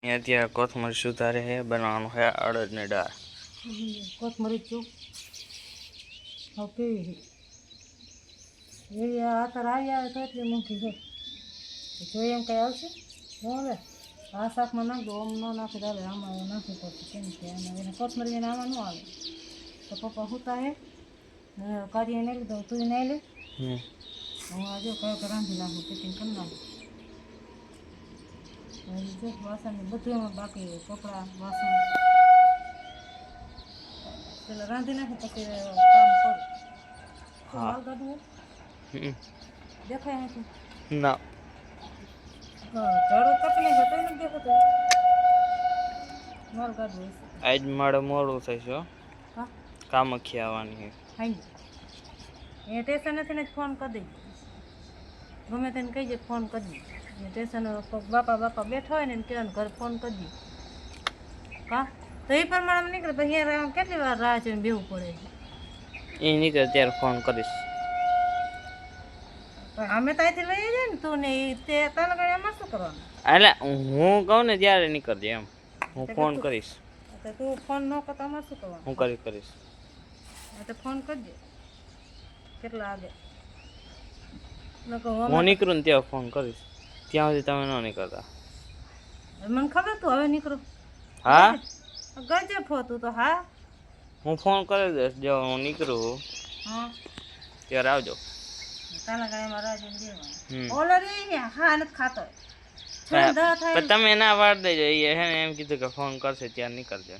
અત્યારે કોથમરી સુધારે છે બનાવવાનું છે અડદની દાળ કોથમરી ચૂપ કેવી છે એ આતર આવી આવે તો એટલી મૂકી છે જોઈએ એમ કંઈ આવશે હું હવે આ શાકમાં નાખ દો આમ ન નાખી ચાલે આમાં નાખી પડશે કેમ કે એને કોથમરી એને આમાં ન આવે તો પપ્પા સુતા હે કાર્ય નહીં લીધો તું નહીં લે હું આજે કયો રાંધી નાખું ટિફિન કરી નાખું જો વાસણ બધું એમાં બાકી કપડાં વાસણ પેલા રાંધી નાખે પછી કામ કરું માલ કાઢવું દેખાય નથી ના ઝાડુ તકલીફ હતો નથી દેખાતો માલ કાઢવું આજ મારે મોડું થશે હા કામખ્યા આવવાની હાઈ એ ટેશન નથી ને ફોન કરી દઈ ગમે તેને કહી દે ફોન કરી દે ટેશન બાપા બેઠા હોય ને કહેવાનું ઘરે ફોન કરી દે હા તો એ પ્રમાણે નીકળે પછી કેટલી વાર રાહ જોઈને બેવું પડે એ નીકળે ત્યારે ફોન કરીશ અમે તો અહીંથી લઈ જાય ને તું ને તે તને કઈ એમાં શું કરવાનું એટલે હું કહું ને ત્યારે નીકળજે એમ હું ફોન કરીશ તો તું ફોન ન કરતો અમારે શું કરવાનું હું કરીશ તો ફોન કરજે કેટલા આગળ હું નીકળું ને ત્યાં ફોન કરીશ ત્યાં સુધી તમે ન નીકળતા મને ખબર તું હવે નીકળું હા ગજબ હો તું તો હા હું ફોન કરી દઈશ જો હું નીકળું હા ત્યારે આવજો તાલા ગાયમાં રાજન દેવાનું ઓલો રે હા નથી ખાતો તમે ના વાળ દેજો એ હે ને એમ કીધું કે ફોન કરશે ત્યારે નીકળજો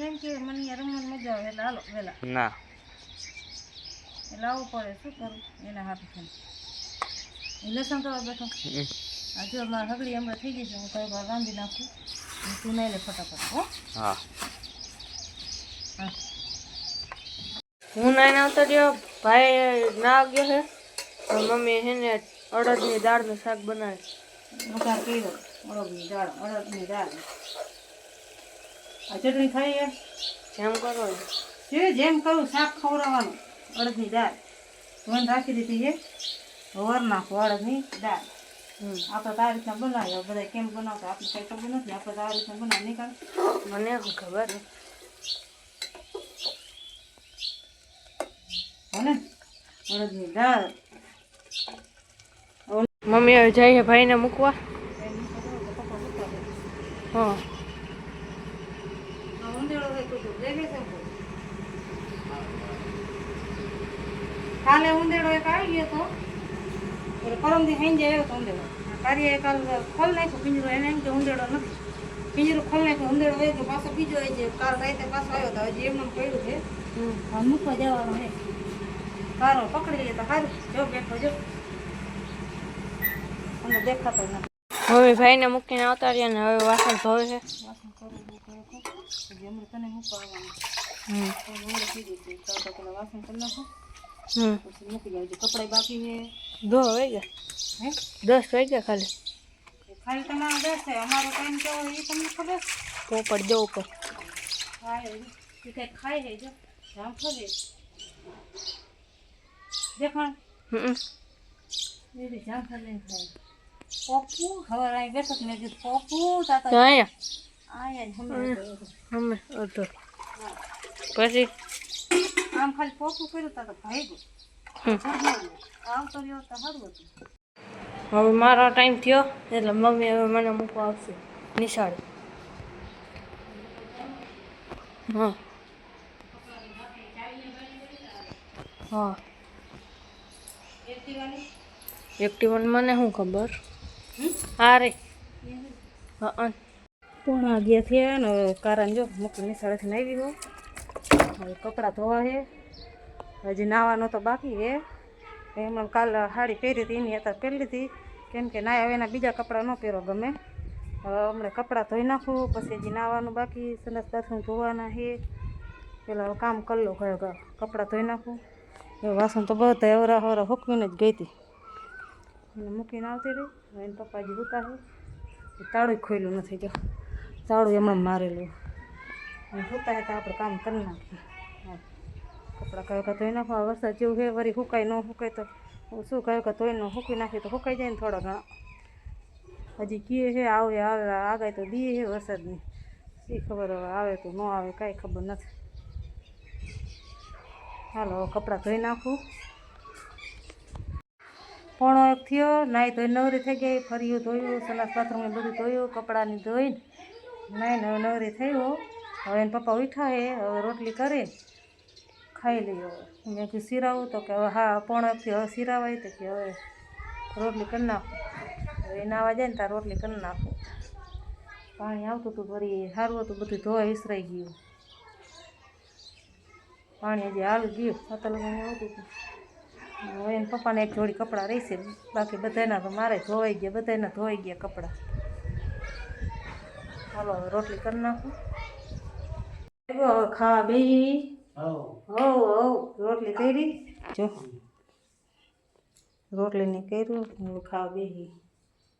એમ કે મને રમવાની મજા આવે એટલે હાલો વેલા ના એટલે આવવું પડે શું કરું એના હાથ છે લસણ કરવા બેઠો આ જો મારે હગડી હમણાં થઈ ગઈ છે હું કઈ વાર રાંધી નાખું તું નહીં લે ફટાફટ હો હા હા હું નાઈને આવતો રહ્યો ભાઈ ના ગયો છે મમ્મી છે ને અડદની દાળનું શાક બનાવે મકા પીરો અડદની દાળ આ ચટણી ખાઈએ જેમ કરો જેમ કરું શાક ખવડાવવાનું અડદની દાળ ધોઈને રાખી દીધી છે વર નાખો અડદની દાળ આપણે તો આ રીતના બનાવીએ બધા કેમ બનાવતા આપણે કંઈ ખબર નથી આપણે તો આ રીતના બનાવી નીકળ મને ખબર ને અડદની દાળ મમ્મી હવે જઈએ ભાઈને મૂકવા હા કાલે ઉંદેડો એક આવી ગયો તો પરમથી ખાઈને જાય આવ્યો તો ઉંદેડો કાર્ય કાલ ખોલ નાખ્યો પિંજરો એને એમ કે ઉંદેડો નથી પિંજરો ખોલ નાખ્યો ઉંદેડો હોય કે પાછો બીજો હોય છે કાલ રાતે પાછો આવ્યો તો હજી એમને પડ્યું છે મૂકવા જવાનો હે કારો પકડી લઈએ તો સારું જો બેઠો જો અને દેખાતો નથી હવે ભાઈને મૂકીને આવતા રહ્યા ને હવે વાસણ ધોવે છે વાસણ કરવું હમણાં તને મૂકવા આવવાનું પેલા વાસણ કરી નાખો પછી મૂકી જાવ કપડાં બાકી છે દો વાગ્યા હે 10 વાગ્યા ખાલી તમારો 10 છે અમારો ટાઈમ કેવો એ તમને ખબર પોપડ જો ઉપર ખાય કંઈક ખાઈ જાય જો જામ ખરે દેખાણ દીદી જામ ખરે ખાય પપ્પુ હવે અહીં બેઠો ને કીધું પપ્પુ તાતા આયા હમે અડધો પછી આમ ખાલી પોખું કર્યું તા તો ભાઈ ગયું આમ તો રહ્યો તો સારું હતું હવે મારો ટાઈમ થયો એટલે મમ્મી હવે મને મૂકવા આવશે નિશાળે હા હા એક્ટિવા મને શું ખબર હા રે હા પોણા ગયા થયા ને કારણ જો મૂકી નિશાળેથી આવી ગયો હવે કપડાં ધોવા છે હજી નાવાનો તો બાકી છે એમાં કાલ સાડી પહેરી હતી એની અત્યારે પહેરી લીધી કેમ કે ના હવે એના બીજા કપડાં ન પહેરો ગમે હવે હમણાં કપડાં ધોઈ નાખું પછી હજી નાવાનું બાકી સંડાસ બાથરૂમ ધોવાના છે પેલા કામ કરી લો કપડાં ધોઈ નાખું એ વાસણ તો બધા એવરા હવરા હુકવીને જ ગઈ હતી એને મૂકીને આવતી રહી એને પપ્પાજી હુતા છે તાળું ખોયલું નથી જો તાળું એમણે મારેલું હુતા તો આપણે કામ કરી નાખીએ કપડાં કયો ધોઈ નાખવા વરસાદ જેવું છે વળી સુકાય ન સુકાય તો શું કહ્યું કે ધોઈને સૂકી નાખીએ તો સુકાઈ જાય ને થોડા ઘણા હજી કીએ છે આવે આવે આગાય તો દીએ છે વરસાદની. શી ખબર હવે આવે તો ન આવે કાંઈ ખબર નથી. હાલો હવે કપડાં ધોઈ નાખું. પોણો એક થયો, નાહી ધોઈ નવરી થઈ ગઈ, ફર્યું ધોયું, સલાસ બાથરૂમને બધું ધોયું, કપડાની ધોઈને નાઈને હવે નવરી થયો. હવે એને પપ્પા ઉઠ્યા હે, હવે રોટલી કરી ખાઈ લઈએ. હવે મેં કીધું સિરાવું તો કે હવે હા પોણો એકથી હવે સિરાવાય તો કે હવે રોટલી કરી નાખું. હવે નાવા જાય ને ત્યાં રોટલી કરી નાખું. પાણી આવતું હતું ફરી સારું હતું, બધું ધોવા વિસરાઈ ગયું. પાણી હજી આવી ગયું, પાણી આવતું હતું. હવે એને પપ્પાને એક જોડી કપડાં રહેશે, બાકી બધાના તો મારે ધોવાઈ ગયા, બધાના ધોવાઈ ગયા કપડાં. હાલો હવે રોટલી કરી નાખું. હવે ખાવા બેહી. રોટલી કરી જો, રોટલી ને કર્યું, હવે ખાવા બેહી.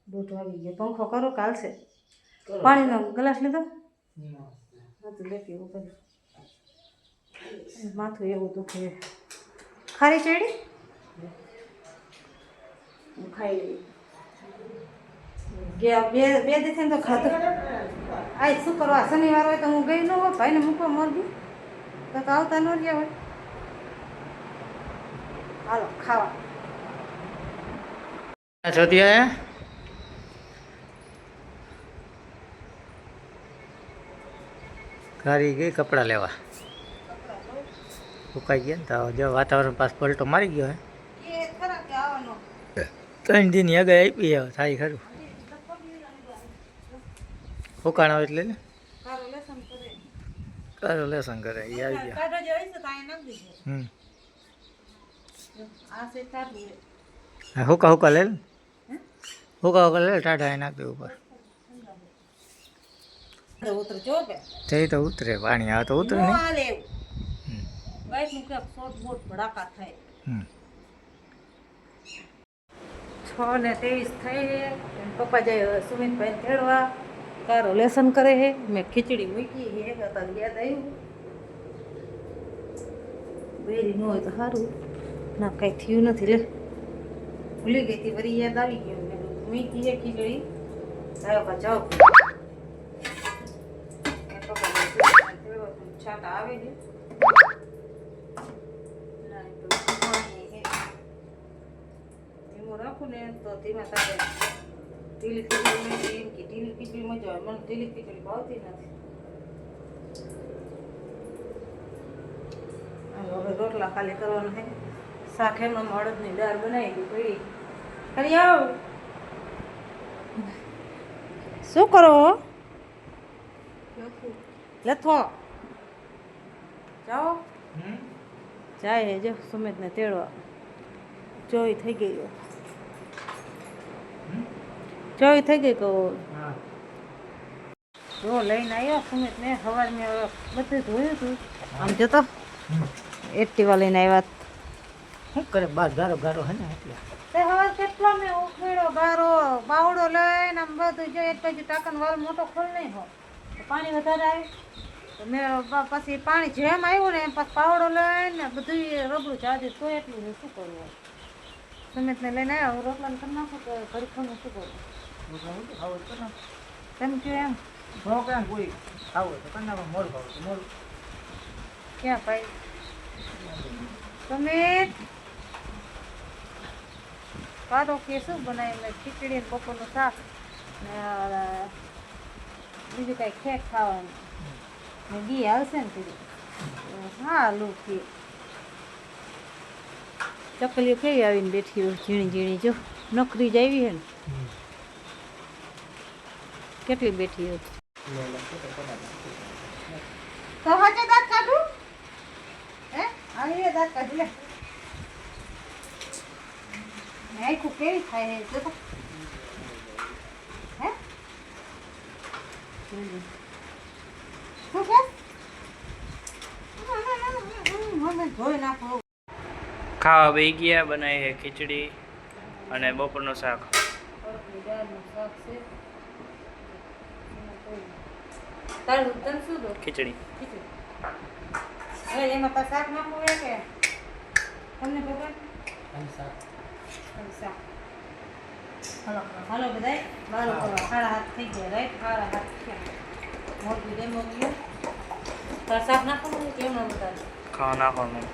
2 વાગી ગયા. પંખો કરો કાલશે. પાણીનો ગ્લાસ લીધો નથી લેતી ઉપર. માથું એવું દુખે. ખારી ચડી ખાઈ લઈ ગયા. બે દિવસે તો ખાધું. આ શું કરવા શનિવાર હોય તો હું ગઈ ન હોય, ભાઈને મૂકવા મોરબી તો આવતા ન રહ્યા હોય. હાલો ખાવા. ઘરી ગઈ કપડાં લેવા, સુકાઈ ગયા ને તો જો વાતાવરણ પાસ પલટો મારી ગયો હે. 3 દિનની આગળ આપી હવે થાય ખરું. ફૂકાણ આવે એટલે ને કારો લેસન કરે એ આવી ગયા. હા હુકા હુકા લે, હુકા હુકા લે, ટાઢા એ નાખ દે ઉપર. તે તો ઉતરે, પાણી આવે તો ઉતરે ને. 6:23 થઈ. પપ્પા જાય સુમિતભાઈ તેડવા, કારો લેસન કરે છે. મેં ખીચડી મૂકી છે, યાદ આવ્યું. બેરી ન હોય તો સારું, ના કાંઈ થયું નથી. લે ભૂલી ગઈ હતી, વળી યાદ આવી ગયું. મેં મૂકી છે ખીચડી. આવ્યો જાઓ છાટા આવે છે. ધીમું રાખું ને તો ધીમા તારે ઢીલી ખીચડી એમ કે ઢીલી ખીચડી મજા આવે. મને ઢીલી ખીચડી ભાવતી નથી. હવે રોટલા ખાલી કરવાના છે. શાક એમાં અડદની દાળ બનાવી હતી પડી. ખરી આવ શું કરો લથો જાઓ. જાય જો સુમિતને તેડવા. ચોઈ થઈ ગઈ, ચોઈ થઈ ગઈ. કહો જો લઈને આવ્યા સુમિતને. સવાર મેં બધું ધોયું હતું. આમ જતો એક્ટિવા લઈને આવ્યા. શું કરે બાર ગારો ગારો હે ને એટલે તે હવે કેટલો મેં ઉખેડો ગારો બાવડો લઈને આમ બધું જો એક બાજુ ટાંકાનો વાલ મોટો ખોલ નહીં હોય તો પાણી વધારે આવે. મેં પછી પાણી જેમ આવ્યું ને એમ પછી પાવડો લઈને બધું રબડું ચાદી તો એટલું શું કરવું. સુમિતને લઈને આવ્યા. હું રોટલાને કરી નાખું તો ઘડી ખાવાનું શું કરવું. તેમ કહ્યું એમ ઘણો ક્યાં કોઈ ખાવું તો કన్నా મોર ખાવું તો મોર ક્યાં ભાઈ. સુમિત કાઢો કે શું બનાવી મેં ખીચડી બપોરનું શાક ને બીજું કાંઈ ખેક ખાવાનું ને ઘી આવશે ને કીધું. હા લુકી ચકલીઓ કેવી આવીને બેઠી હોય ઝીણી ઝીણી. જો નોકરી જ આવી હે ને કેટલી બેઠી હોય. તો હજે દાંત કાઢું હે આવી દાંત કાઢી લે. આખું કેવી થાય હે જો હે શું કે મને ધોઈ નાખો. ખાવા બેસી ગયા. બનાવી છે ખીચડી અને બપોરનું શાક. ખીચડી હવે એમાં પાછું શાક નાખવું હોય કે તમને ખબર શાક હાલો બધાય બારો કરવા 7:30 થઈ ગયા રાઈટ 7:30 થયા મોટી ડેમો ગયો તાર સાફ નાખવાનું કેમ ના બતાવે ખાવા નાખવાનું